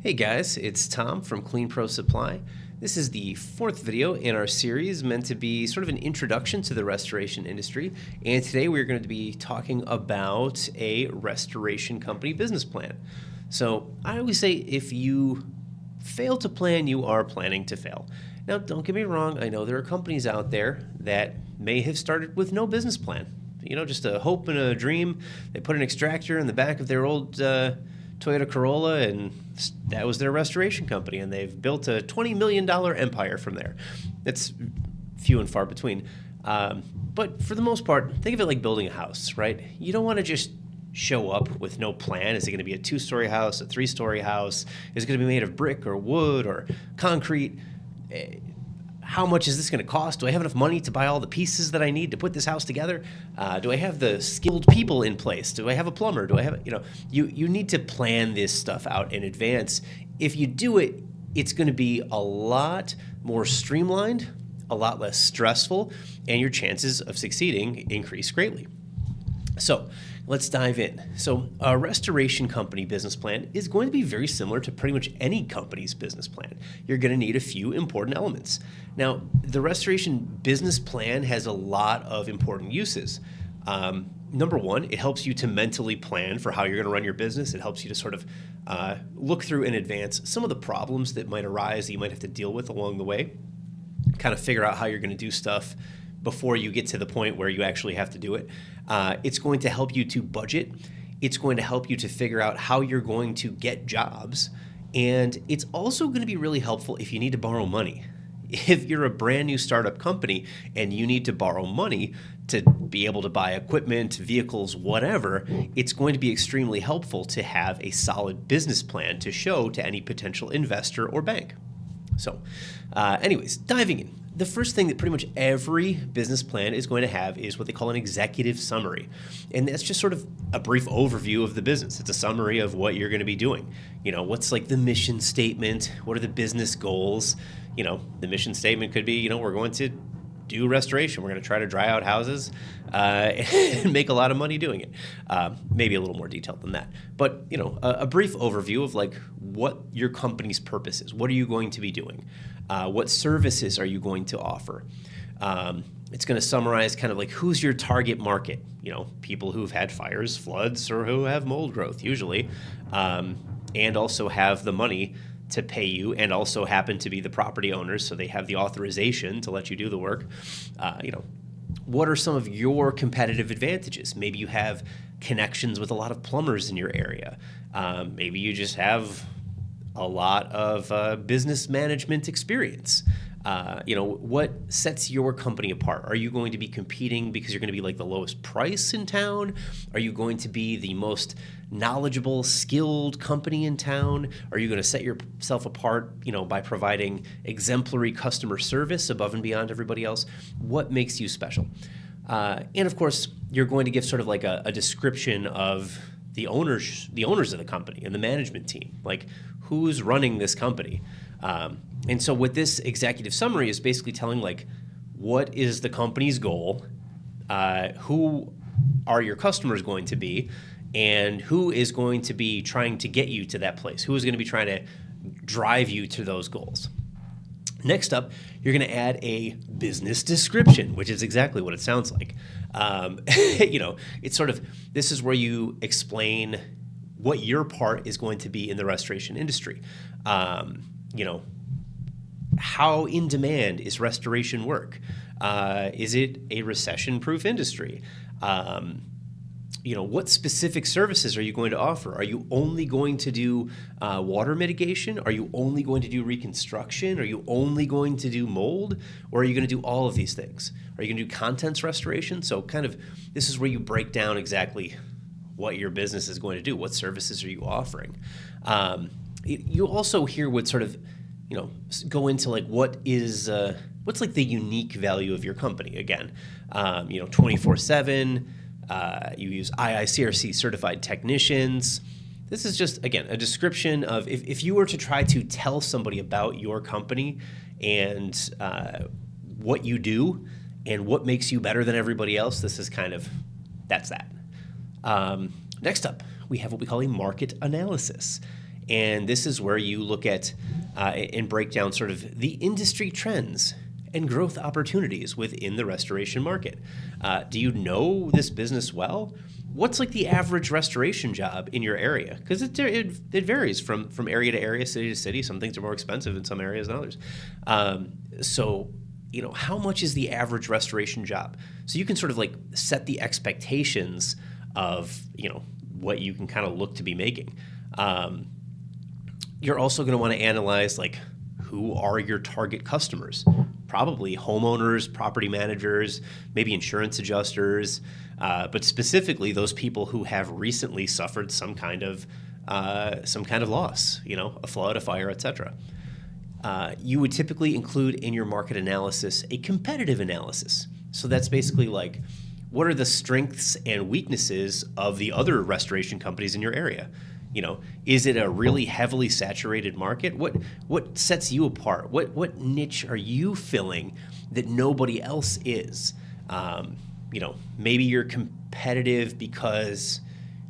Hey guys, it's Tom from Clean Pro Supply. This is the fourth video in our series meant to be sort of an introduction to the restoration industry. And today we're going to be talking about a restoration company business plan. So I always say if you fail to plan, you are planning to fail. Now, don't get me wrong. I know there are companies out there that may have started with no business plan. Just a hope and a dream. They put an extractor in the back of their old Toyota Corolla, and that was their restoration company, and they've built a $20 million empire from there. It's few and far between. But for the most part, think of it like building a house, right? You don't want to just show up with no plan. Is it going to be a 2-story house, a 3-story house? Is it going to be made of brick or wood or concrete? How much is this going to cost? Do I have enough money to buy all the pieces that I need to put this house together? Do I have the skilled people in place? Do I have a plumber? Do I have, you need to plan this stuff out in advance. If you do it, it's going to be a lot more streamlined, a lot less stressful, and your chances of succeeding increase greatly. So let's dive in. So a restoration company business plan is going to be very similar to pretty much any company's business plan. You're going to need a few important elements. Now, the restoration business plan has a lot of important uses. Number one, it helps you to mentally plan for how you're going to run your business. It helps you to sort of look through in advance some of the problems that might arise that you might have to deal with along the way, kind of figure out how you're going to do stuff before you get to the point where you actually have to do it. It's going to help you to budget. It's going to help you to figure out how you're going to get jobs. And it's also going to be really helpful if you need to borrow money. If you're a brand new startup company and you need to borrow money to be able to buy equipment, vehicles, whatever, it's going to be extremely helpful to have a solid business plan to show to any potential investor or bank. So anyways, diving in. The first thing that pretty much every business plan is going to have is what they call an executive summary. And that's just sort of a brief overview of the business. It's a summary of what you're going to be doing. What's like the mission statement? What are the business goals? The mission statement could be, we're going to do restoration. We're going to try to dry out houses and make a lot of money doing it. Maybe a little more detailed than that. But, a brief overview of like what your company's purpose is. What are you going to be doing? What services are you going to offer? It's going to summarize kind of like who's your target market. People who've had fires, floods, or who have mold growth usually, and also have the money to pay you and also happen to be the property owners, so they have the authorization to let you do the work. What are some of your competitive advantages? Maybe you have connections with a lot of plumbers in your area. Maybe you just have a lot of business management experience. What sets your company apart? Are you going to be competing because you're going to be like the lowest price in town? Are you going to be the most knowledgeable, skilled company in town? Are you going to set yourself apart, by providing exemplary customer service above and beyond everybody else? What makes you special? And of course, you're going to give sort of like a description of the owners of the company and the management team, like who's running this company. And so what this executive summary is basically telling, like, what is the company's goal, who are your customers going to be, and who is going to be trying to get you to that place, who is going to be trying to drive you to those goals. Next up, you're going to add a business description, which is exactly what it sounds like. It's sort of, this is where you explain what your part is going to be in the restoration industry. How in demand is restoration work? Is it a recession-proof industry? What specific services are you going to offer? Are you only going to do water mitigation? Are you only going to do reconstruction? Are you only going to do mold? Or are you going to do all of these things? Are you going to do contents restoration? So kind of, this is where you break down exactly what your business is going to do. What services are you offering? You also hear what sort of, go into like what's like the unique value of your company. Again, 24/7. You use IICRC certified technicians. This is just, again, a description of if you were to try to tell somebody about your company and what you do and what makes you better than everybody else, this is kind of, that's that. Next up, we have what we call a market analysis. And this is where you look at and break down sort of the industry trends and growth opportunities within the restoration market. Do you know this business well? What's like the average restoration job in your area? Because it varies from area to area, city to city. Some things are more expensive in some areas than others. So, how much is the average restoration job? So you can sort of like set the expectations of, what you can kind of look to be making. You're also going to want to analyze like, who are your target customers? Probably homeowners, property managers, maybe insurance adjusters, but specifically those people who have recently suffered some kind of loss, a flood, a fire, etc. You would typically include in your market analysis a competitive analysis. So that's basically like, what are the strengths and weaknesses of the other restoration companies in your area? Is it a really heavily saturated market? What sets you apart? What niche are you filling that nobody else is? Maybe you're competitive because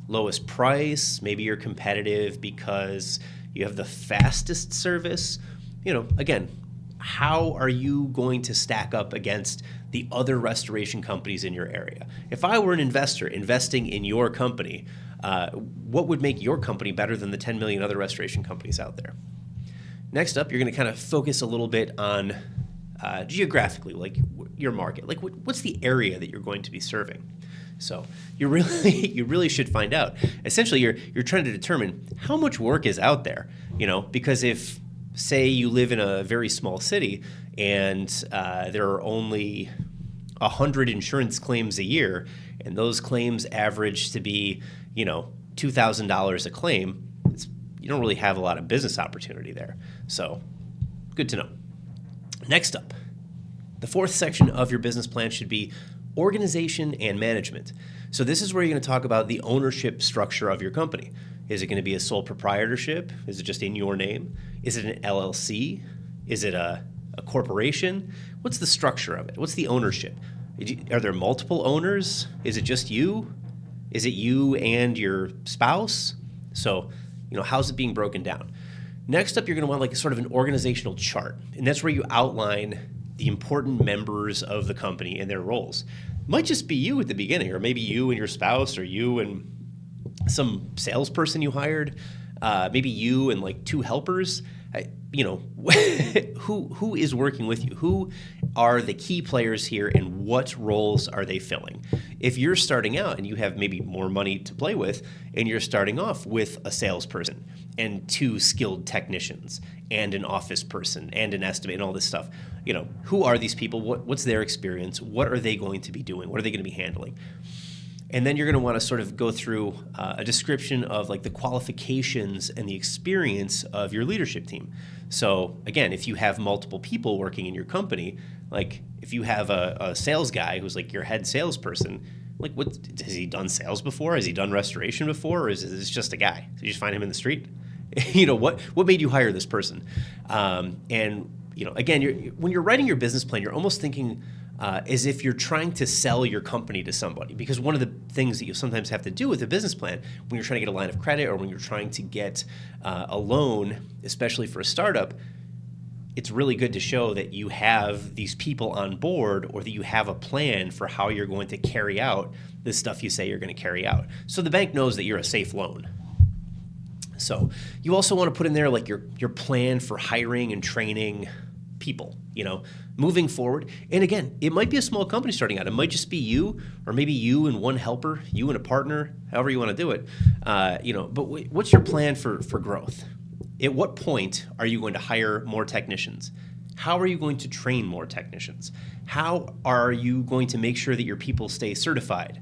lowest price. Maybe you're competitive because you have the fastest service. Again, how are you going to stack up against the other restoration companies in your area? If I were an investor investing in your company, what would make your company better than the 10 million other restoration companies out there? Next up, you're going to kind of focus a little bit on geographically, like your market, like what's the area that you're going to be serving. So you really should find out. Essentially, you're trying to determine how much work is out there. Because if, say, you live in a very small city and there are only 100 insurance claims a year, and those claims average to be, $2,000 a claim, you don't really have a lot of business opportunity there. So good to know. Next up, the fourth section of your business plan should be organization and management. So this is where you're going to talk about the ownership structure of your company. Is it going to be a sole proprietorship? Is it just in your name? Is it an LLC? Is it a corporation? What's the structure of it? What's the ownership? Are there multiple owners? Is it just you? Is it you and your spouse? So, how's it being broken down? Next up, you're going to want like sort of an organizational chart. And that's where you outline the important members of the company and their roles. It might just be you at the beginning, or maybe you and your spouse, or you and some salesperson you hired, maybe you and like two helpers. Who is working with you? Who are the key players here, and what roles are they filling? If you're starting out and you have maybe more money to play with, and you're starting off with a salesperson and two skilled technicians and an office person and an estimate and all this stuff, who are these people? What's their experience? What are they going to be doing? What are they going to be handling? And then you're going to want to sort of go through a description of like the qualifications and the experience of your leadership team. So again, if you have multiple people working in your company, like if you have a sales guy who's like your head salesperson, like has he done sales before? Has he done restoration before? Or is this just a guy? So you just find him in the street? What made you hire this person? And again, when you're writing your business plan, you're almost thinking as if you're trying to sell your company to somebody. Because one of the things that you sometimes have to do with a business plan when you're trying to get a line of credit or when you're trying to get a loan, especially for a startup, it's really good to show that you have these people on board, or that you have a plan for how you're going to carry out the stuff you say you're going to carry out. So the bank knows that you're a safe loan. So you also want to put in there like your plan for hiring and training people, moving forward. And again, it might be a small company starting out. It might just be you, or maybe you and one helper, you and a partner, however you want to do it. But what's your plan for growth? At what point are you going to hire more technicians? How are you going to train more technicians? How are you going to make sure that your people stay certified?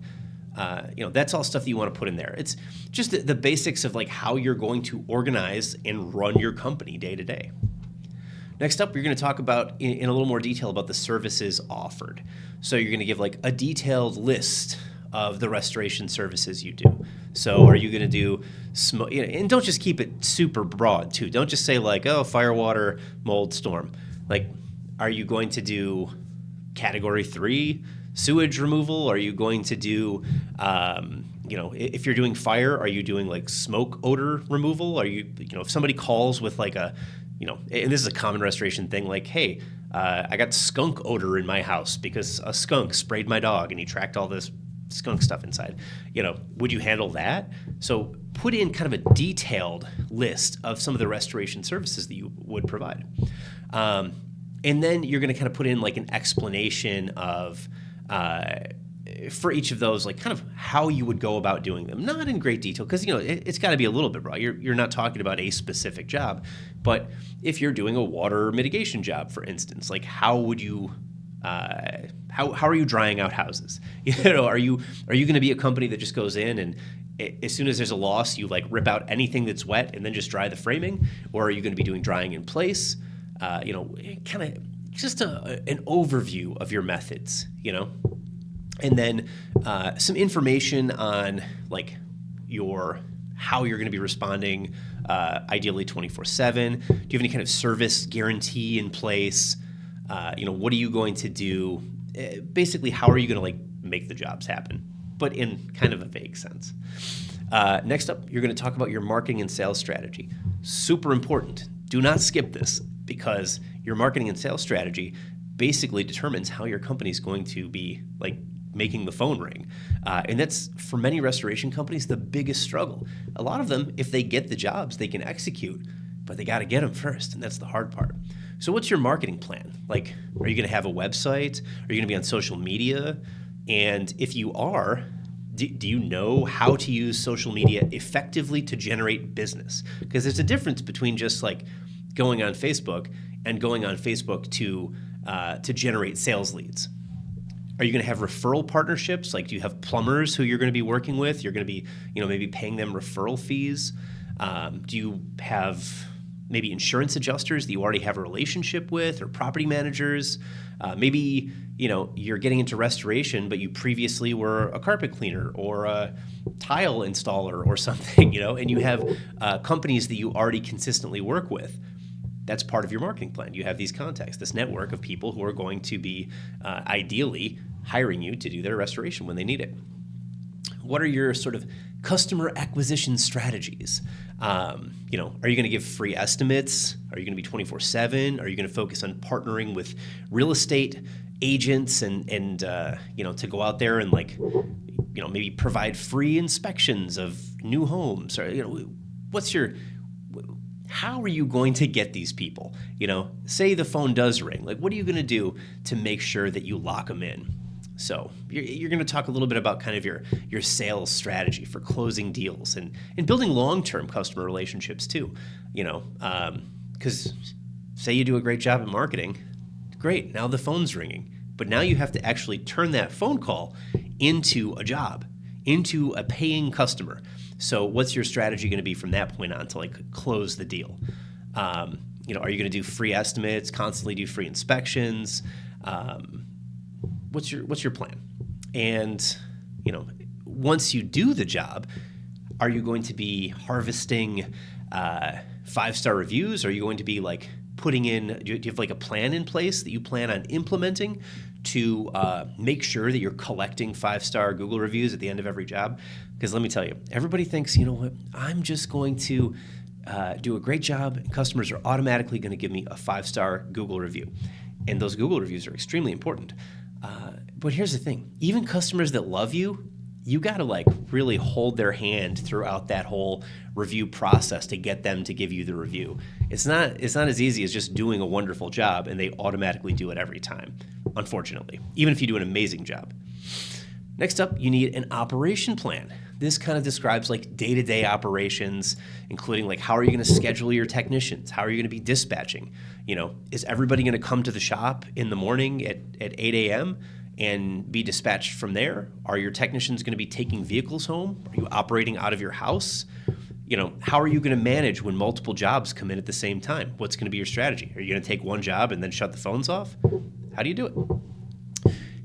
That's all stuff that you want to put in there. It's just the basics of like how you're going to organize and run your company day to day. Next up, you're going to talk about in a little more detail about the services offered. So you're going to give like a detailed list of the restoration services you do. So are you going to do, and don't just keep it super broad too. Don't just say like, fire, water, mold, storm. Like, are you going to do category 3 sewage removal? Are you going to do, if you're doing fire, are you doing like smoke odor removal? Are you, if somebody calls with like a, and this is a common restoration thing, like, hey, I got skunk odor in my house because a skunk sprayed my dog and he tracked all this skunk stuff inside. Would you handle that? So put in kind of a detailed list of some of the restoration services that you would provide. And then you're going to kind of put in like an explanation of, for each of those, like kind of how you would go about doing them. Not in great detail, because it's got to be a little bit raw. You're not talking about a specific job, but if you're doing a water mitigation job, for instance, like how would you, how are you drying out houses? Are you going to be a company that just goes in and as soon as there's a loss, you like rip out anything that's wet and then just dry the framing, or are you going to be doing drying in place? Kind of just an overview of your methods, and then some information on like how you're going to be responding, ideally 24/7. Do you have any kind of service guarantee in place? What are you going to do? Basically, how are you going to like make the jobs happen, but in kind of a vague sense. Next up, you're going to talk about your marketing and sales strategy. Super important. Do not skip this, because your marketing and sales strategy basically determines how your company is going to be like making the phone ring. And that's, for many restoration companies, the biggest struggle. A lot of them, if they get the jobs, they can execute, but they got to get them first, and that's the hard part. So what's your marketing plan? Like, are you going to have a website? Are you going to be on social media? And if you are, do you know how to use social media effectively to generate business? Because there's a difference between just like going on Facebook and going on Facebook to generate sales leads. Are you going to have referral partnerships? Like, do you have plumbers who you're going to be working with? You're going to be, maybe paying them referral fees. Do you have maybe insurance adjusters that you already have a relationship with, or property managers? Maybe, you're getting into restoration, but you previously were a carpet cleaner or a tile installer or something, and you have companies that you already consistently work with. That's part of your marketing plan. You have these contacts, this network of people who are going to be ideally hiring you to do their restoration when they need it. What are your sort of customer acquisition strategies? Are you going to give free estimates? Are you going to be 24/7? Are you going to focus on partnering with real estate agents and to go out there and like, maybe provide free inspections of new homes? Or, how are you going to get these people? Say the phone does ring. Like, what are you going to do to make sure that you lock them in? So you're going to talk a little bit about kind of your sales strategy for closing deals and building long-term customer relationships too. Because say you do a great job at marketing, great, now the phone's ringing. But now you have to actually turn that phone call into a job, into a paying customer. So what's your strategy going to be from that point on to like close the deal? Are you going to do free estimates, constantly do free inspections? What's your plan? And, once you do the job, are you going to be harvesting 5-star reviews? Are you going to be like putting in, do you have like a plan in place that you plan on implementing to make sure that you're collecting 5-star Google reviews at the end of every job? Because let me tell you, everybody thinks, I'm just going to do a great job, and customers are automatically going to give me a 5-star Google review. And those Google reviews are extremely important. But here's the thing, even customers that love you, you got to like really hold their hand throughout that whole review process to get them to give you the review. It's not as easy as just doing a wonderful job and they automatically do it every time, unfortunately, even if you do an amazing job. Next up, you need an operation plan. This kind of describes like day-to-day operations, including like how are you going to schedule your technicians? How are you going to be dispatching? Is everybody going to come to the shop in the morning at 8 a.m. and be dispatched from there? Are your technicians going to be taking vehicles home? Are you operating out of your house? How are you going to manage when multiple jobs come in at the same time? What's going to be your strategy? Are you going to take one job and then shut the phones off? How do you do it?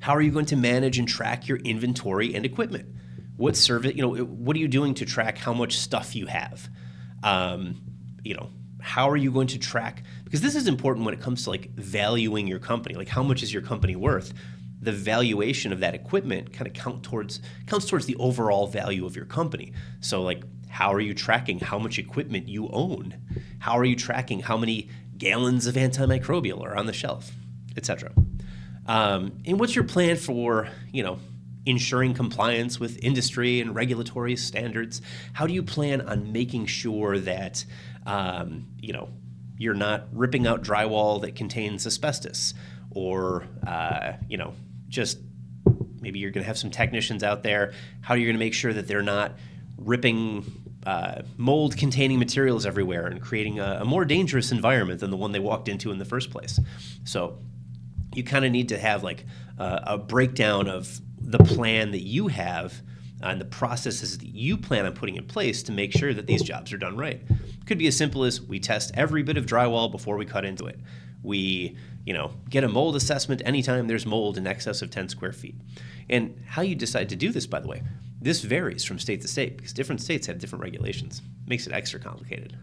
How are you going to manage and track your inventory and equipment? What service, what are you doing to track how much stuff you have? How are you going to track, because this is important when it comes to like valuing your company, like how much is your company worth? the valuation of that equipment kind of counts towards the overall value of your company. So like, how are you tracking how much equipment you own? How are you tracking how many gallons of antimicrobial are on the shelf, etc.? And what's your plan for, ensuring compliance with industry and regulatory standards? How do you plan on making sure that, you're not ripping out drywall that contains asbestos, or, just maybe you're going to have some technicians out there. How are you going to make sure that they're not ripping mold-containing materials everywhere and creating a more dangerous environment than the one they walked into in the first place? So you kind of need to have like a breakdown of the plan that you have and the processes that you plan on putting in place to make sure that these jobs are done right. It could be as simple as we test every bit of drywall before we cut into it. We, get a mold assessment anytime there's mold in excess of 10 square feet. And how you decide to do this, by the way, this varies from state to state because different states have different regulations. Makes it extra complicated.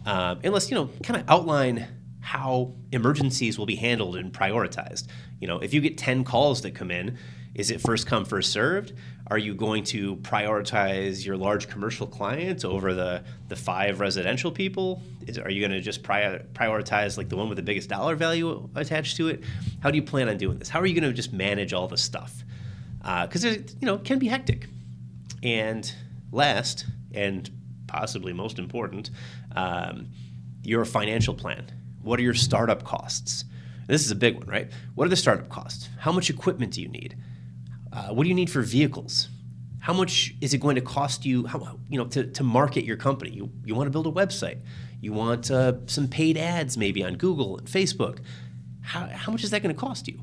And let's, kind of outline how emergencies will be handled and prioritized. If you get 10 calls that come in, is it first come, first served? Are you going to prioritize your large commercial clients over the 5 residential people? Are you going to just prioritize like the one with the biggest dollar value attached to it? How do you plan on doing this? How are you going to just manage all the stuff? Because it can be hectic. And last, and possibly most important, your financial plan. What are your startup costs? This is a big one, right? What are the startup costs? How much equipment do you need? What do you need for vehicles? How much is it going to cost you? To market your company? You want to build a website. You want some paid ads maybe on Google and Facebook. How much is that going to cost you?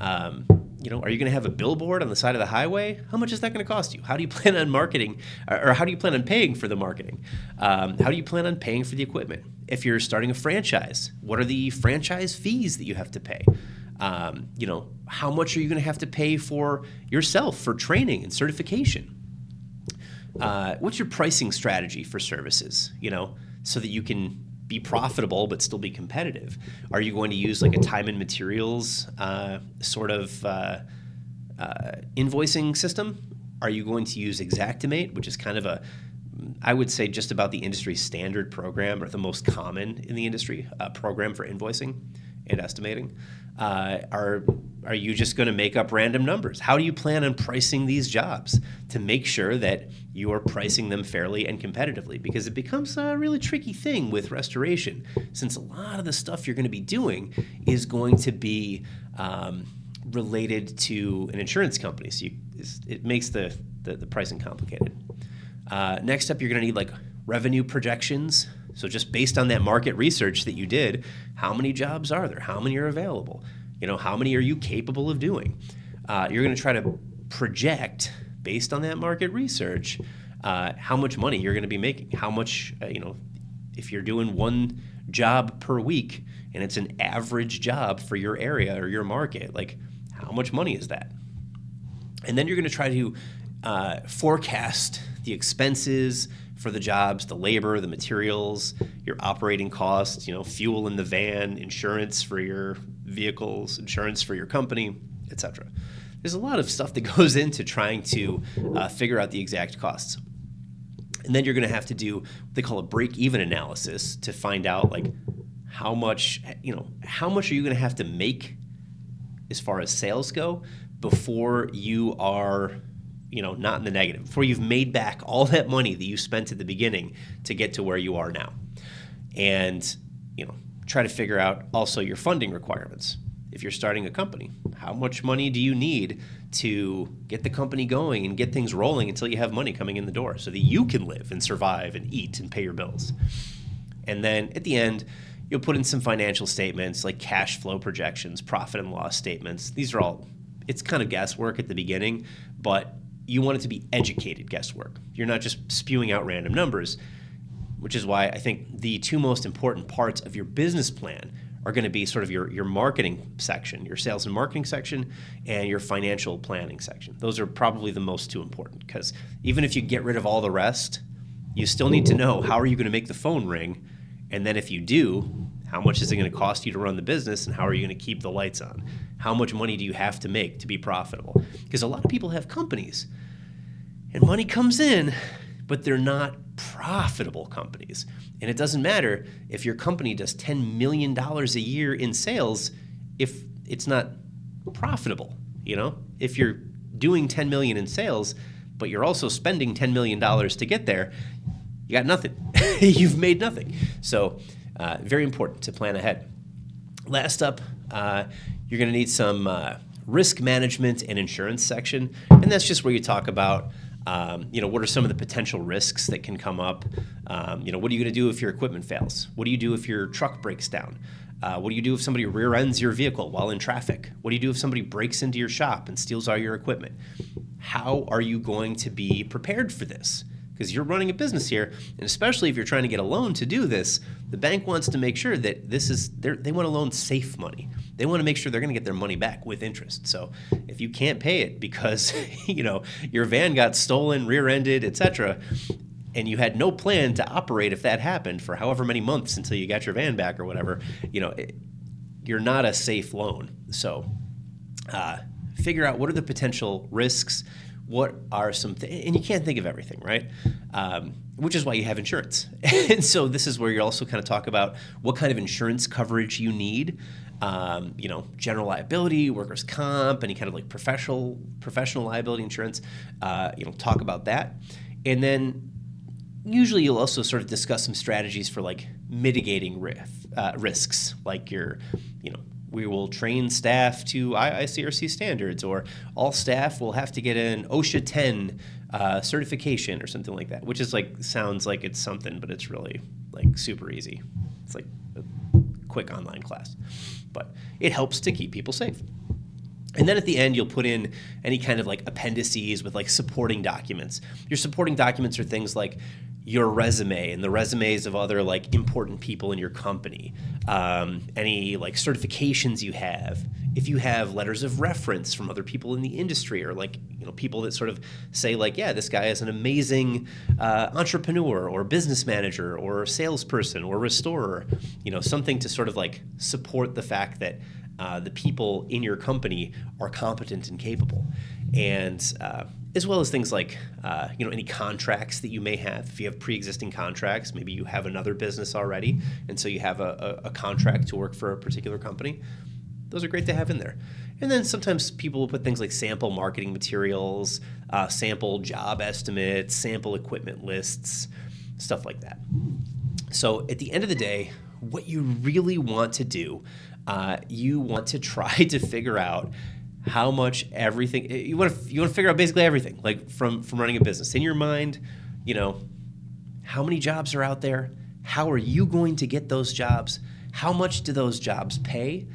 Are you going to have a billboard on the side of the highway? How much is that going to cost you? How do you plan on marketing, or how do you plan on paying for the marketing? How do you plan on paying for the equipment? If you're starting a franchise, what are the franchise fees that you have to pay? How much are you going to have to pay for yourself for training and certification? What's your pricing strategy for services, so that you can be profitable but still be competitive? Are you going to use like a time and materials invoicing system? Are you going to use Xactimate, which is kind of I would say just about the industry standard program, or the most common in the industry program for invoicing and estimating? Are you just going to make up random numbers? How do you plan on pricing these jobs to make sure that you are pricing them fairly and competitively? Because it becomes a really tricky thing with restoration, since a lot of the stuff you're going to be doing is going to be related to an insurance company. So it makes the pricing complicated. Next up, you're going to need like revenue projections. So just based on that market research that you did, how many jobs are there? How many are available? How many are you capable of doing? You're going to try to project, based on that market research, how much money you're going to be making. How much, if you're doing one job per week and it's an average job for your area or your market, like how much money is that? And then you're going to try to forecast the expenses for the jobs, the labor, the materials, your operating costs, fuel in the van, insurance for your vehicles, insurance for your company, etc. There's a lot of stuff that goes into trying to figure out the exact costs. And then you're going to have to do what they call a break-even analysis to find out like how much are you going to have to make as far as sales go before you are not in the negative, before you've made back all that money that you spent at the beginning to get to where you are now. And, try to figure out also your funding requirements. If you're starting a company, how much money do you need to get the company going and get things rolling until you have money coming in the door so that you can live and survive and eat and pay your bills? And then at the end, you'll put in some financial statements like cash flow projections, profit and loss statements. These are all, it's kind of guesswork at the beginning, but you want it to be educated guesswork. You're not just spewing out random numbers, which is why I think the 2 most important parts of your business plan are going to be sort of your marketing section, your sales and marketing section, and your financial planning section. Those are probably the most 2 important, because even if you get rid of all the rest, you still need to know how are you going to make the phone ring, and then if you do, How much is it going to cost you to run the business, and how are you going to keep the lights on? How much money do you have to make to be profitable? Because a lot of people have companies, and money comes in, but they're not profitable companies. And it doesn't matter if your company does $10 million a year in sales if it's not profitable. If you're doing $10 million in sales, but you're also spending $10 million to get there, you got nothing. You've made nothing. So very important to plan ahead. Last up, you're going to need some risk management and insurance section. And that's just where you talk about what are some of the potential risks that can come up? What are you going to do if your equipment fails? What do you do if your truck breaks down? What do you do if somebody rear ends your vehicle while in traffic? What do you do if somebody breaks into your shop and steals all your equipment? How are you going to be prepared for this? Because you're running a business here, and especially if you're trying to get a loan to do this, the bank wants to make sure that they want to loan safe money. They want to make sure they're going to get their money back with interest. So if you can't pay it because your van got stolen, rear-ended, etc., and you had no plan to operate if that happened for however many months until you got your van back or whatever, you're not a safe loan. So figure out what are the potential risks. What are some and you can't think of everything, right? Which is why you have insurance. And so this is where you also kind of talk about what kind of insurance coverage you need. General liability, workers' comp, any kind of like professional liability insurance. Talk about that. And then usually you'll also sort of discuss some strategies for like mitigating risks, like we will train staff to IICRC standards, or all staff will have to get an OSHA 10 certification or something like that, which is sounds like it's something, but it's really like super easy. It's like a quick online class, but it helps to keep people safe. And then at the end, you'll put in any kind of like appendices with like supporting documents. Your supporting documents are things like your resume and the resumes of other like important people in your company, any like certifications you have, if you have letters of reference from other people in the industry, or like people that sort of say like, yeah, this guy is an amazing entrepreneur or business manager or salesperson or restorer, something to sort of like support the fact that the people in your company are competent and capable. And as well as things like, any contracts that you may have. If you have pre-existing contracts, maybe you have another business already, and so you have a contract to work for a particular company. Those are great to have in there. And then sometimes people will put things like sample marketing materials, sample job estimates, sample equipment lists, stuff like that. So at the end of the day, what you really want to do, you want to try to figure out how much everything you want to figure out basically everything, like from running a business in your mind. How many jobs are out there? How are you going to get those jobs? How much do those jobs pay?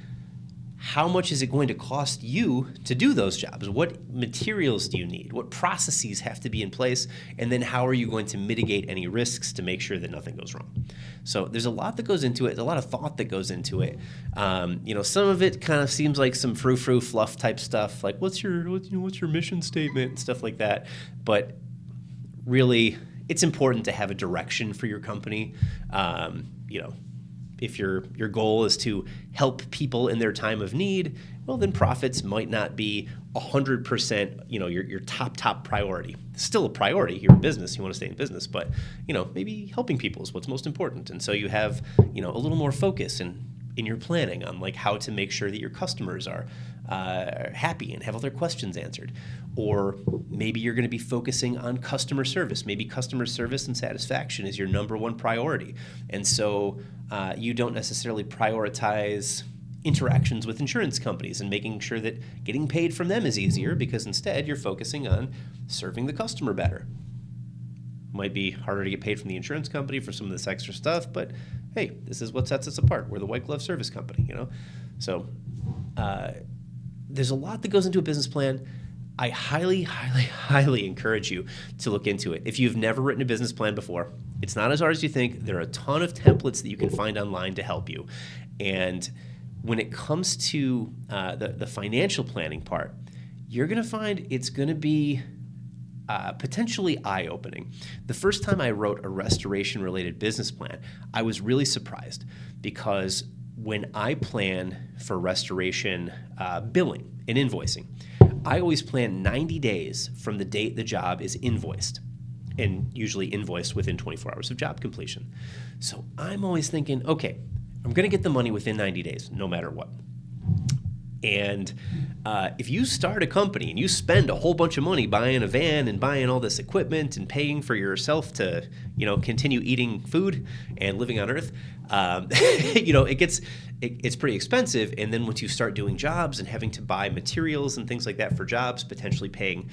How much is it going to cost you to do those jobs? What materials do you need? What processes have to be in place? And then how are you going to mitigate any risks to make sure that nothing goes wrong? So there's a lot that goes into it. There's a lot of thought that goes into it. Some of it kind of seems like some frou-frou fluff type stuff, like what's your mission statement and stuff like that. But really, it's important to have a direction for your company. If your goal is to help people in their time of need, well, then profits might not be 100%, your top priority. It's still a priority. You're in business. You want to stay in business, but, maybe helping people is what's most important. And so you have, a little more focus in your planning on like how to make sure that your customers are happy and have all their questions answered. Or maybe you're going to be focusing on customer service. Maybe customer service and satisfaction is your number one priority. And so you don't necessarily prioritize interactions with insurance companies and making sure that getting paid from them is easier, because instead you're focusing on serving the customer better. Might be harder to get paid from the insurance company for some of this extra stuff, but hey, this is what sets us apart. We're the white glove service company, So there's a lot that goes into a business plan. I highly, highly, highly encourage you to look into it. If you've never written a business plan before, it's not as hard as you think. There are a ton of templates that you can find online to help you. And when it comes to the financial planning part, you're going to find it's going to be potentially eye-opening. The first time I wrote a restoration-related business plan, I was really surprised because when I plan for restoration billing and invoicing, I always plan 90 days from the date the job is invoiced, and usually invoiced within 24 hours of job completion. So I'm always thinking, okay, I'm going to get the money within 90 days, no matter what. And if you start a company and you spend a whole bunch of money buying a van and buying all this equipment and paying for yourself to, continue eating food and living on Earth, it's pretty expensive. And then once you start doing jobs and having to buy materials and things like that for jobs, potentially paying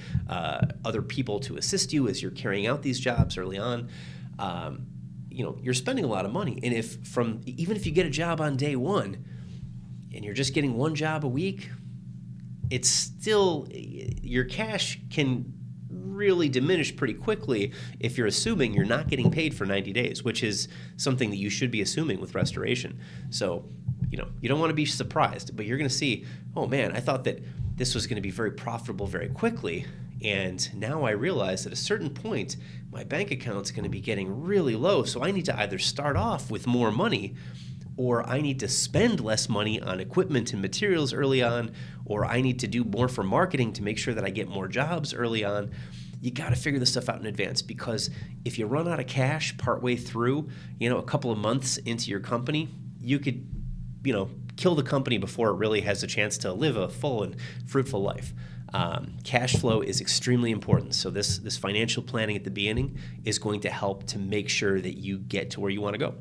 other people to assist you as you're carrying out these jobs early on, you're spending a lot of money. And even if you get a job on day one, and you're just getting one job a week, it's still, your cash can really diminish pretty quickly if you're assuming you're not getting paid for 90 days, which is something that you should be assuming with restoration. So, you don't want to be surprised, but you're going to see, oh man, I thought that this was going to be very profitable very quickly. And now I realize at a certain point, my bank account's going to be getting really low. So I need to either start off with more money, or I need to spend less money on equipment and materials early on, or I need to do more for marketing to make sure that I get more jobs early on. You got to figure this stuff out in advance, because if you run out of cash partway through, a couple of months into your company, you could, kill the company before it really has a chance to live a full and fruitful life. Cash flow is extremely important. So this financial planning at the beginning is going to help to make sure that you get to where you want to go.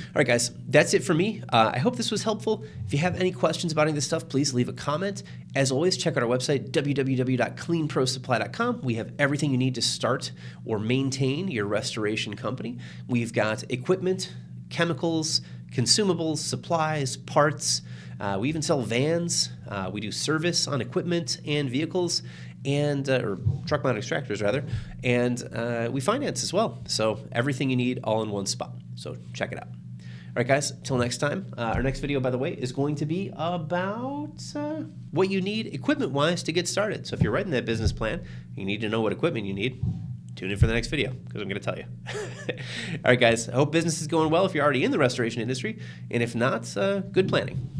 All right, guys, that's it for me. I hope this was helpful. If you have any questions about any of this stuff, please leave a comment. As always, check out our website, www.cleanprosupply.com. We have everything you need to start or maintain your restoration company. We've got equipment, chemicals, consumables, supplies, parts. We even sell vans. We do service on equipment and vehicles, or truck mount extractors rather, and we finance as well. So everything you need all in one spot. So check it out. All right, guys, till next time. Our next video, by the way, is going to be about what you need equipment-wise to get started. So if you're writing that business plan, you need to know what equipment you need. Tune in for the next video, because I'm going to tell you. All right, guys, I hope business is going well if you're already in the restoration industry. And if not, good planning.